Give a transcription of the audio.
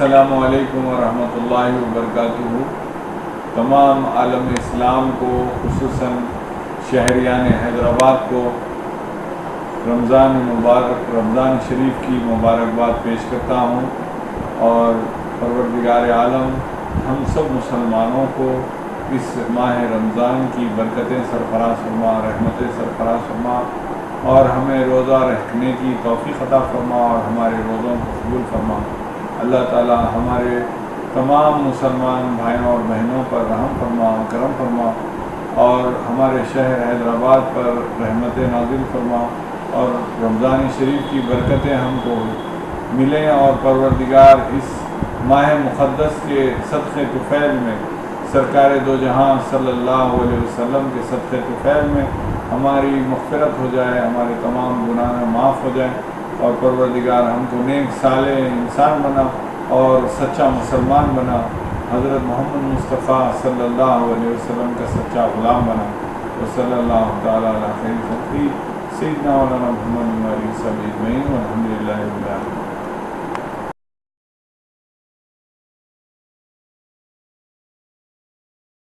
السلام علیکم ورحمۃ اللہ وبرکاتہ۔ تمام عالم اسلام کو، خصوصاً شہریان حیدرآباد کو رمضان مبارک، رمضان شریف کی مبارکباد پیش کرتا ہوں، اور پروردگار عالم ہم سب مسلمانوں کو اس ماہ رمضان کی برکتیں سرفراز فرما، رحمتیں سرفراز فرما، اور ہمیں روزہ رکھنے کی توفیق عطا فرما اور ہمارے روزوں کو قبول فرما۔ اللہ تعالی ہمارے تمام مسلمان بھائیوں اور بہنوں پر رحم فرما، کرم فرما، اور ہمارے شہر حیدرآباد پر رحمت نازل فرما، اور رمضان شریف کی برکتیں ہم کو ملیں، اور پروردگار اس ماہ مقدس کے صدقے طفیل میں، سرکار دو جہاں صلی اللہ علیہ وسلم کے صدقے طفیل میں ہماری مغفرت ہو جائے، ہمارے تمام گناہ معاف ہو جائیں، اور پروردگار ہم کو نیک صالح انسان بنا اور سچا مسلمان بنا، حضرت محمد مصطفیٰ صلی اللہ علیہ وسلم کا سچا غلام بنا۔ وصلی اللہ تعالیٰ علی خیر خلقہ سیدنا مولانا محمد علیہ وسلم اجمعین، والحمد للہ رب العالمین۔